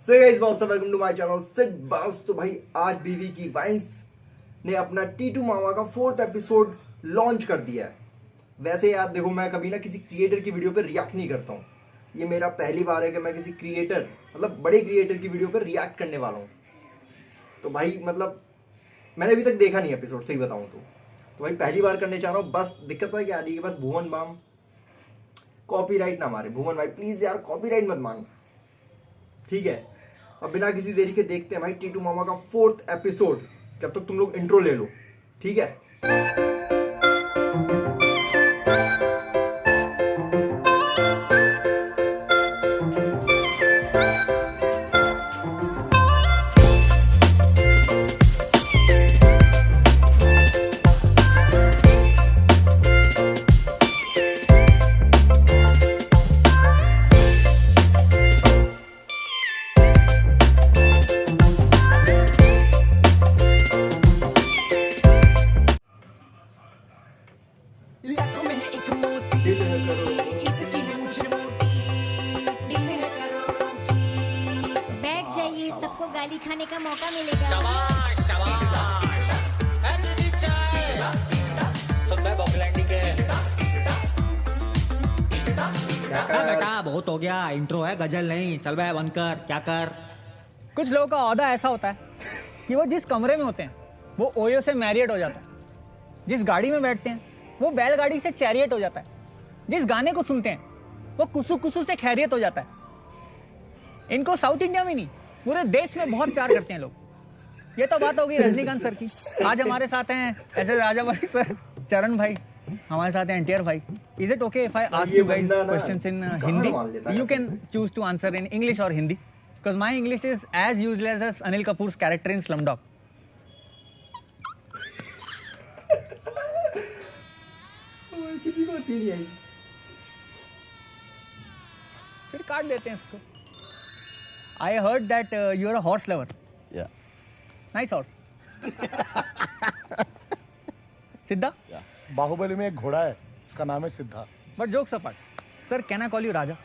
So guys what's up, welcome to my channel सिड बस। तो भाई आज बीवी की वाइन्स ने अपना टीटू मामा का 4th एपिसोड लॉन्च कर दिया है। वैसे यार देखो, मैं कभी ना किसी क्रिएटर की वीडियो पे रिएक्ट नहीं करता हूँ। ये मेरा पहली बार है कि मैं किसी क्रिएटर मतलब बड़े क्रिएटर की वीडियो पे रिएक्ट करने वाला हूँ। तो भाई मतलब मैंने अभी तक देखा नहीं एपिसोड, सही बताऊँ तो भाई पहली बार करने चाह रहा हूँ। बस दिक्कत है क्या आ रही है, बस भुवन बाम कॉपीराइट ना मारे। भुवन भाई प्लीज़ यार कॉपीराइट मत मांगना, ठीक है। अब बिना किसी देरी के देखते हैं भाई टीटू मामा का 4th एपिसोड। जब तक तुम लोग इंट्रो ले लो, ठीक है। लाखों में एक मोती, इसकी मूंछ मोटी, दिल है करोड़ों की। बैठ जाइए, सबको गाली खाने का मौका मिलेगा। शाबाश शाबाश। एनर्जी चाय। सुन मैं बॉकलैंडी के। बेटा बहुत हो गया, इंट्रो है गजल नहीं। चल बे बंद कर, क्या कर। कुछ लोगों का औहदा ऐसा होता है कि वो जिस कमरे में होते हैं वो ओयो से मैरियट हो जाता है, जिस गाड़ी में बैठते हैं वो बैलगाड़ी से चैरियट हो जाता है, जिस गाने को सुनते हैं वो कुसु कुसु से खैरियत हो जाता है। इनको साउथ इंडिया में नहीं पूरे देश में बहुत प्यार करते हैं लोग। ये तो बात होगी रजनीकांत सर की। आज हमारे साथ हैं ऐसे राजा भाई सर, चरण भाई, हमारे साथ हैं एनटीआर भाई। Is it okay if I ask you guys questions in Hindi? You can choose to answer in English और Hindi, because my English is as useless as Anil Kapoor's character in Slumdog. किसी को हंसी नहीं आई। फिर काट देते हैं इसको। I heard that you're a horse lover. Yeah. Nice horse. सिद्धा? बाहुबली में एक घोड़ा है, उसका नाम है सिद्धा। But jokes apart, sir, can I call you Raja?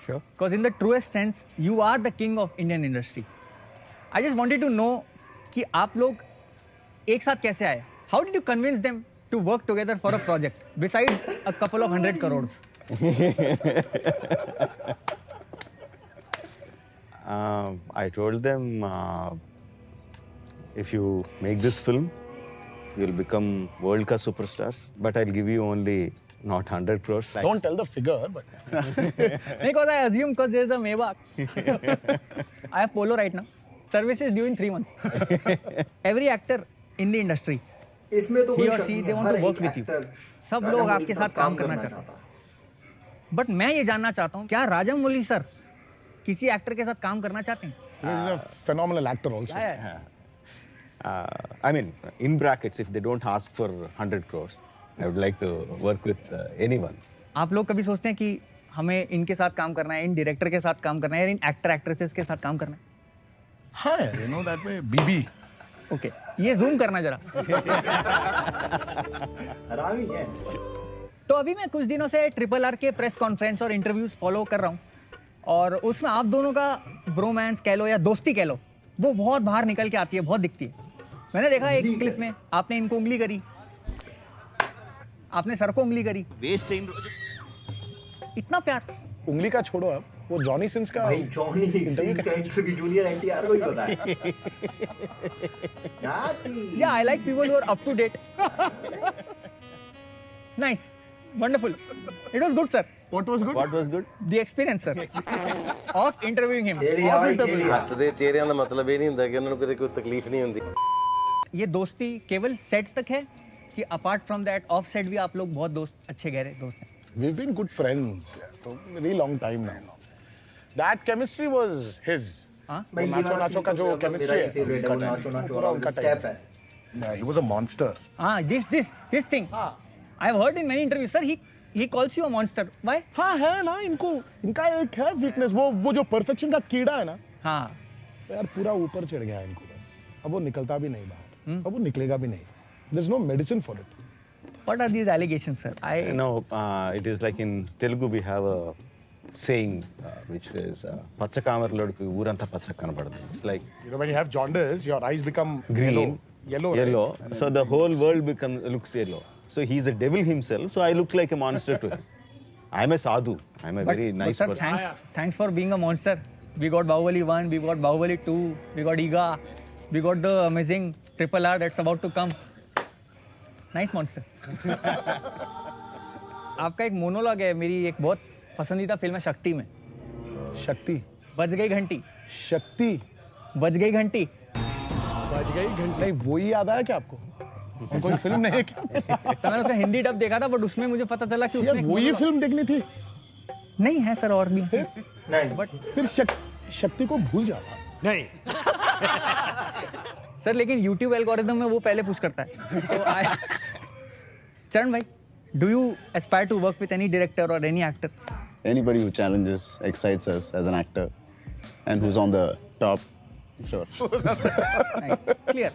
Sure. Because in the truest sense, you are the king of Indian industry. I just wanted to know कि आप लोग एक साथ कैसे आए? How did you convince them to work together for a project besides a couple of 100 crores? I told them if you make this film, you'll become world class superstars. But I'll give you only not 100 crores. Don't tell the figure, but Because I assume because there's a Maybach. I have Polo right now. Service is due in 3 months. Every actor in the industry, इसमें तो he कोई or शक she, नहीं they है, want her to work एक with you. actor सब राजा लोग मौली आपके के साथ काम करना चाहते चाहता हैं। बट मैं ये जानना चाहता हूँ, क्या राजामौली सर किसी एक्टर के साथ काम करना चाहते हैं? he's a phenomenal actor also. I mean, in brackets, if they don't ask for 100 crores, I would like to work with anyone. आप लोग कभी सोचते हैं कि हमें इनके साथ काम करना है, इन डायरेक्टर के साथ काम करना है, या इन एक्टर एक्ट्रेसेस के साथ काम करना है? हाँ, you know that way. BB. Okay, ये जूम करना जरा। हरामी है। तो अभी मैं कुछ दिनों से RRR के प्रेस कॉन्फ्रेंस और इंटरव्यूज फॉलो कर रहा हूँ, और उसमें आप दोनों का ब्रोमांस कह लो या दोस्ती कह लो, वो बहुत बाहर निकल के आती है, बहुत दिखती है। मैंने देखा एक क्लिप में आपने इनको उंगली करी, आपने सर को उंगली करी। इतना प्यार। उंगली का छोड़ो अब, वो जॉनी सिंस का भाई जॉनी इंटरव्यू सिंस का इंटरव्यू जूनियर एनटीआर को ही पता है। Yeah, I like people who are up to date. Nice, wonderful. It was good, sir. What was good? What was good? The experience, sir, of interviewing him. खेलिया भाई, खेलिया। ਹੱਸਦੇ ਚਿਹਰਿਆਂ ਦਾ ਮਤਲਬ ਇਹ ਨਹੀਂ ਹੁੰਦਾ ਕਿ ਉਹਨਾਂ ਨੂੰ ਕਦੇ ਕੋਈ ਤਕਲੀਫ ਨਹੀਂ ਹੁੰਦੀ। ये दोस्ती केवल सेट तक है कि apart from that of set भी आप लोग बहुत दोस्त, अच्छे गहरे दोस्त हैं? We've been good friends for a very long time now. That chemistry was his. हाँ? भाई ये नाचो वाला नाचो का जो मतलब chemistry मेरा है, ही favorite है, वो उसका नाचो time. नाचो पूरा वाला उनका step time. है। Yeah, he was a monster. हाँ, this thing. I've heard in many interviews, sir, he calls you a monster. Why? हाँ है ना, इनका एक है वीकनेस, वो जो परफेक्शन का कीड़ा है ना, हाँ, तो यार पूरा ऊपर चढ़ गया है इनको बस। अब वो निकलता भी नहीं बाहर, अब वो निकलेगा भी नहीं। There's no medicine for it. what are these allegations, sir? You know, it is like in Telugu we have a saying, which is పచ్చకామర్లోడికి ఊరంతా పచ్చ కనబడుతుంది. It's like You know, when you have jaundice, your eyes become green, yellow. yellow. So the whole world looks yellow. So he's a devil himself. So I look like a monster to him. I'm a sadhu. I'm a very nice sir, person. thanks for being a monster. We got Bahubali 1, we got Bahubali 2, we got Iga, we got the amazing RRR that's about to come. Nice monster. आपका एक monologue है मेरी एक बहुत पसंदीदा film है शक्ति में. शक्ति. बज गई घंटी. शक्ति. बज गई घंटी. बज गई घंटी. नहीं वही याद आया क्या आपको? और कोई फिल्म नहीं है क्या? तो मैंने उसका हिंदी डब देखा था बट उसमें मुझे पता चला कि यार उसने वही फिल्म देखनी थी. नहीं है सर और भी. नहीं बट फिर शक्ति को भूल जाता. नहीं. सर लेकिन YouTube एल्गोरिथम में वो पहले पुश करता है. तो चरण भाई, do you aspire to work with any director or any actor? Anybody who challenges, excites us as an actor, and who's on the top, sure. Nice. Clear.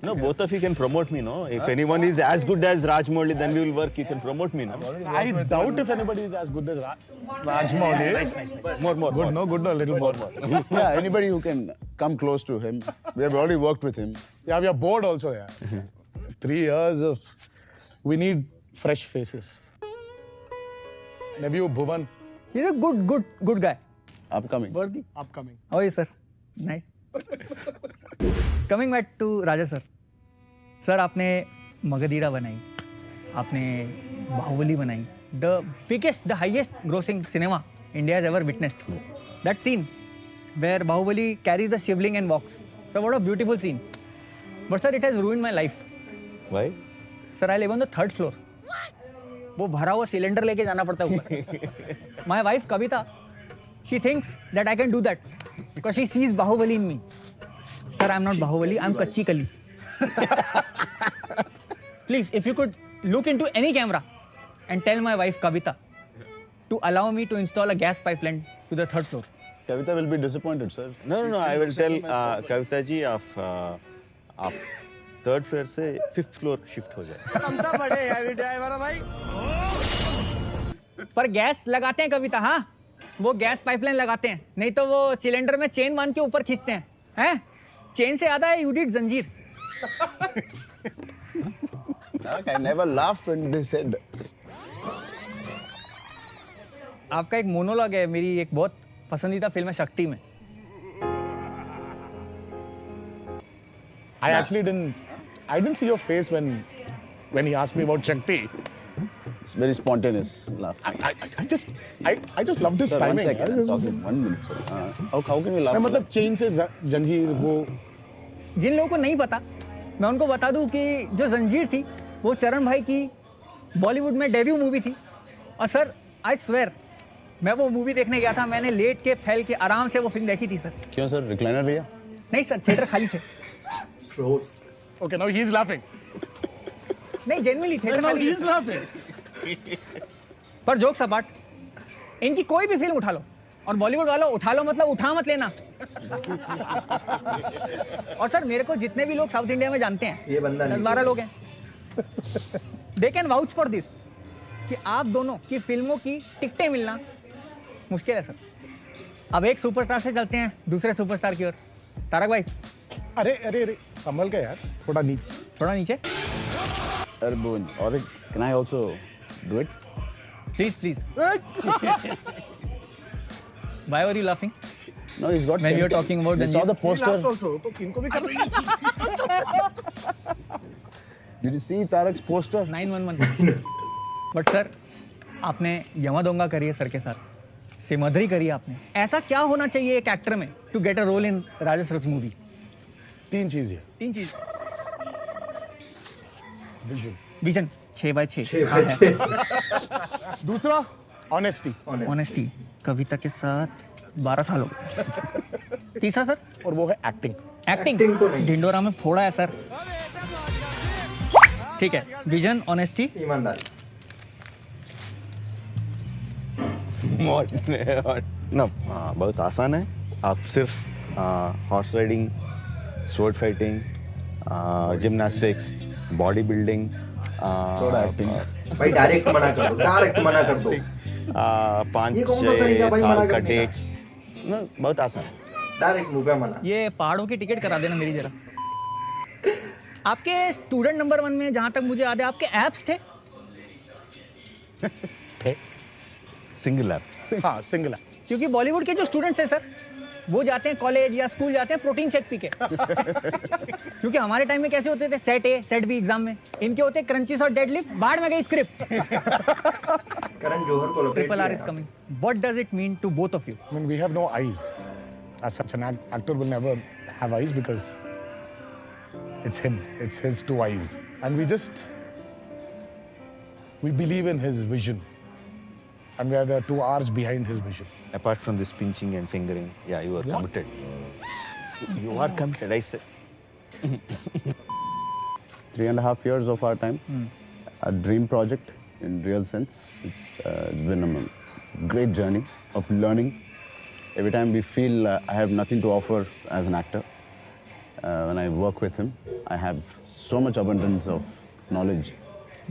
No, both of you can promote me, no? If anyone is as good as Rajmouli, then we will work. You can promote me, no? I doubt if anybody is as good as Rajmouli. Nice. More. Good, no, good, no, a little more. Yeah, anybody who can come close to him. We have already worked with him. Yeah, we are bored also, yeah. 3 years of... We need fresh faces. Maybe you, Bhuvan. He's a good guy. Upcoming. Worthy. Upcoming. How are you, sir? Nice. Coming back to Raja sir. Sir आपने मगधीरा बनाई, आपने बाहुबली बनाई, the biggest, the highest grossing cinema India has ever witnessed. That scene where Bahubali carries the shivling and walks. So what a beautiful scene. But sir, it has ruined my life. Why? Sir, I live on the 3rd floor. वो भरा हुआ cylinder लेके जाना पड़ता है ऊपर. My wife Kavita, she thinks that I can do that because she sees Bahubali in me. Sir, I'm not Bahubali, I'm Kachi Kali. Please, if you could look into any camera and tell my wife Kavita to allow me to install a gas pipeline to the 3rd floor. Kavita will be disappointed, sir. No. I will tell Kavita ji आप 3rd floor से 5th floor shift हो जाए. पर gas लगाते हैं कविता, हाँ वो gas pipeline लगाते हैं, नहीं तो वो सिलेंडर में चेन बांध के ऊपर खींचते हैं. हैं? चेन से याद है यूडिट जंजीर. I never laughed when they said. आपका एक मोनोलॉग है मेरी एक बहुत पसंदीदा फिल्म है शक्ति में. I actually didn't see your face when he asked me about Shakti. It's very spontaneous laugh. I just loved his Sir, timing. 1 second. I'm talking. 1 minute, sir. How can you laugh? मैं मतलब chain से जंजीर वो जिन लोगों को नहीं पता मैं उनको बता दूं कि जो जंजीर थी वो चरण भाई की बॉलीवुड में डेब्यू मूवी थी. और सर आई स्वेयर मैं वो मूवी देखने गया था, मैंने लेट के फैल के आराम से वो फिल्म देखी थी सर. क्यों सर रिक्लाइनर लिया? नहीं सर, थिएटर खाली थे. Okay, now he's laughing. नहीं जेन्युइनली थिएटर Now खाली he's laughing. पर जोक्स अपार्ट, इनकी कोई भी फिल्म उठा लो और बॉलीवुड वालों उठा लो मतलब उठा मत लेना. और सर मेरे को जितने भी लोग साउथ इंडिया में जानते हैं, ये बंदा नहीं 10-12 लोग हैं, they can vouch for this कि आप दोनों की फिल्मों की टिकटें मिलना मुश्किल है सर. अब एक सुपरस्टार से चलते हैं दूसरे सुपरस्टार की ओर. तारक भाई अरे संभल के यार, थोड़ा नीचे. Sir, Bhuvan, or can I also do it? Please. Why were you laughing? No, he's got. When you're talking about You saw the poster. तो इनको भी कर. Did you see Tarak's poster? 911. But sir आपने यमादोंगा करी है sir के साथ, सिमधरी करी है आपने. ऐसा क्या होना चाहिए एक एक्टर में to get a role in राजा सरस मूवी? 3 चीज. 3 चीज. Vision 6x6. दूसरा ऑनेस्टी. कविता के साथ 12 साल हो गए. तीसरा सर और वो है एक्टिंग. एक्टिंग तो नहीं. ढिंडोरा में फोड़ा है सर. ठीक है, विजन, ऑनेस्टी, ईमानदारी. No, बहुत आसान है. आप सिर्फ horse riding, sword fighting, gymnastics, body building, थोड़ा एक्टिंग. भाई डायरेक्ट मना कर दो. पाँच ये कौन सा तरीका भाई छः मना साल का करने का? डेट्स ना बहुत आसान है। डायरेक्ट मुंह पे मना। ये पहाड़ों की टिकट करा देना मेरी जरा। आपके स्टूडेंट नंबर 1 में जहां तक मुझे याद है आपके एप्स थे। Single app. हाँ सिंगल है। क्योंकि बॉलीवुड के जो स्टूडेंट्स हैं सर वो जाते हैं कॉलेज या स्कूल जाते हैं प्रोटीन शेक पी के। क्योंकि हमारे टाइम में कैसे होते थे set A set B exam में, इनके होते क्रंचीज और डेडलिफ्ट, बाहर में गई स्क्रिप्ट। करण जौहर को locate triple R is coming. What does it mean to both of you? I mean, we have no eyes. As such, an actor will never have eyes because it's him. It's his two eyes. And we believe in his vision. And we are the two R's behind his vision. Apart from this pinching and fingering, yeah, you are committed. You are committed, I said. 3.5 years of our time, a dream project in real sense. It's been a great journey of learning. Every time we feel I have nothing to offer as an actor, when I work with him, I have so much abundance of knowledge.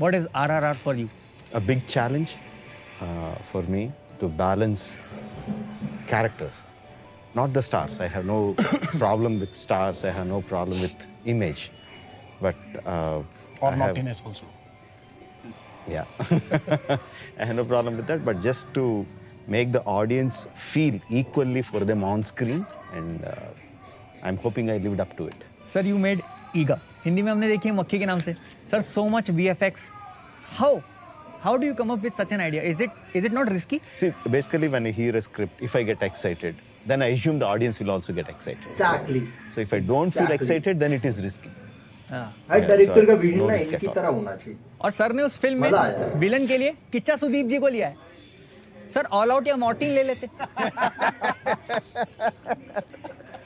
What is RRR for you? A big challenge for me to balance characters, not the stars. I have no problem with stars. I have no problem with image, but Or naughtiness also. Yeah, I have no problem with that. But just to make the audience feel equally for them on screen, and I'm hoping I lived up to it. Sir, you made Ega. Hindi में हमने देखी है मक्खी के नाम से। Sir, so much VFX. How do you come up with such an idea? Is it not risky? See, basically, when I hear a script, if I get excited, then I assume the audience will also get excited. Exactly. So if I don't feel Exactly. excited, then it is risky. हाँ। हर Yeah, director so का vision no ना risk at इनकी all. तरह होना चाहिए। और sir ने उस फिल्म मजा आया। में विलन के लिए किच्चा सुदीप जी को लिया है। सर ऑल आउट या मॉर्टिन ले लेते।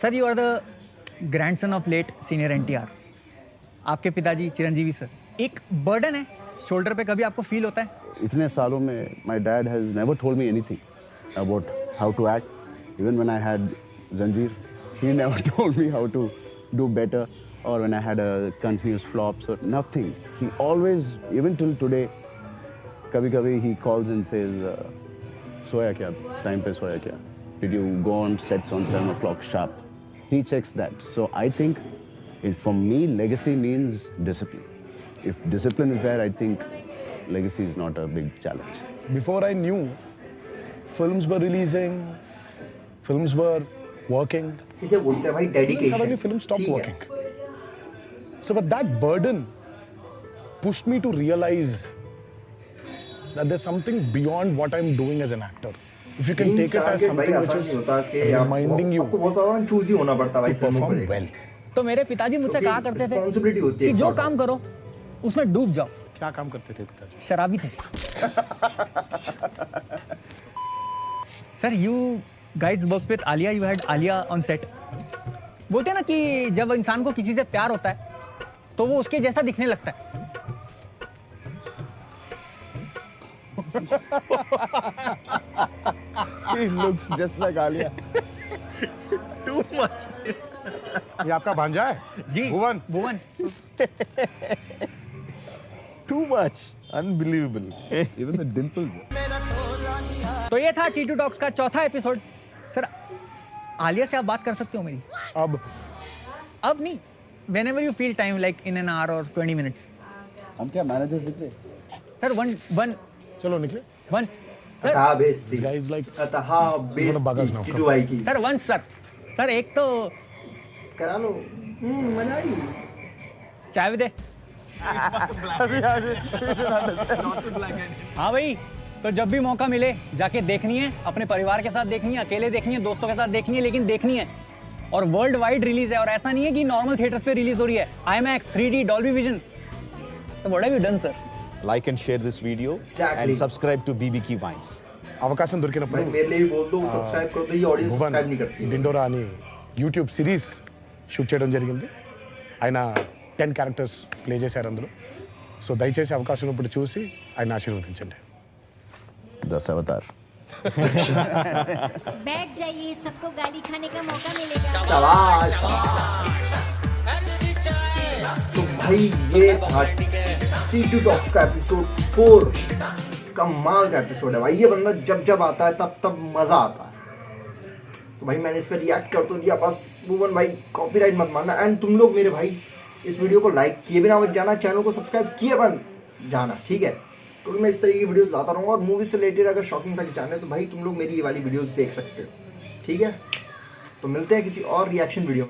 Sir you are the grandson of late senior NTR। आपके पिताजी चिरंजीवी सर। एक बर्डन है शोल्डर पे, कभी आपको फील होता है? इतने सालों में my dad has never told me anything about how to act. Even when I had Zanjeer, he never told me how to do better. Or when I had a continuous flops or nothing. He always, even till today, kabhi he calls and says, "Soya kya? Time pe soya kya? Did you go on sets on 7 o'clock sharp?" He checks that. So I think, for me, legacy means discipline. If discipline is there, I think legacy is not a big challenge. Before I knew, films were releasing, films were working. इसे बोलते हैं भाई Then suddenly dedication. films stopped working. So, but that burden pushed me to realize that there's something beyond what I'm doing as an actor. If you can take it as something which is reminding you आपको बहुत सारा choose ही होना पड़ता है भाई to फिल्मों को perform लेकर। well. तो मेरे पिताजी मुझसे कहा करते थे रिस्पॉन्सिबिलिटी होती है कि जो काम करो उसमें डूब जाओ। क्या काम करते थे पिताजी? शराबी थे। Sir you guys work with Alia, you had Alia on set. बोलते हैं ना कि जब इंसान को किसी से प्यार होता है तो वो उसके जैसा दिखने लगता है। He looks just like Alia. Too much. ये आपका भांजा है? जी भुवन। Too much. Unbelievable. Even the dimples. तो ये था T2 Talks का चौथा एपिसोड। सर आलिया से आप बात कर सकते हो मेरी? अब नहीं, whenever you feel time, like in an hour or 20 minutes. हम क्या मैनेजर दिख रहे? सर one चलो निकले. सर अतः बेइज्जती। This guy is like अतः Bugger बेइज्जती now. टीटू भाई की। सर once सर एक तो करा लो। मजा आई। चाय भी दे। हाँ भाई, तो जब भी मौका मिले जाके देखनी है, अपने परिवार के साथ देखनी है, अकेले देखनी है, दोस्तों के साथ देखनी है, लेकिन देखनी है। और वर्ल्ड वाइड रिलीज है, और ऐसा नहीं है कि नॉर्मल थिएटर्स पे रिलीज हो रही है। IMAX, 3D, Dolby Vision. So what have you done, sir? Like and share this video Exactly. and subscribe to BBQ Vines. అవకాశం దొరికినప్పుడు भाई मेरे लिए भी बोल दो सब्सक्राइब कर दो, ये ऑडियंस భువన్ सब्सक्राइब नहीं करती है। డిండోరా అని యూట్యూబ్ సిరీస్ షూట్ చేయడం జరిగింది. ఆయన 10 క్యారెక్టర్స్ ప్లే చేశారు అందులో. సో దయచేసి అవకాశం ఉన్నప్పుడు చూసి ఆయన ఆశీర్వదించండి. 10 अवतार. बैठ जाइए, सबको गाली खाने का मौका मिलेगा। शाबाश। तो भाई ये था T2 Talks का एपिसोड 4। कमाल का एपिसोड है भाई। ये बंदा जब जब आता है तब मज़ा आता है। तो भाई मैंने इस पर रिएक्ट कर तो दिया, बस भुवन भाई कॉपीराइट मत मानना। एंड तुम लोग मेरे भाई इस वीडियो को लाइक किए बिना मत जाना, चैनल को सब्सक्राइब किए बन जाना, ठीक है? क्योंकि मैं इस तरीके की वीडियोस लाता रहूँगा। और मूवी से रिलेटेड अगर शॉकिंग फैक्ट जानना है तो भाई तुम लोग मेरी ये वाली वीडियोस देख सकते हो, ठीक है? तो मिलते हैं किसी और रिएक्शन वीडियो में।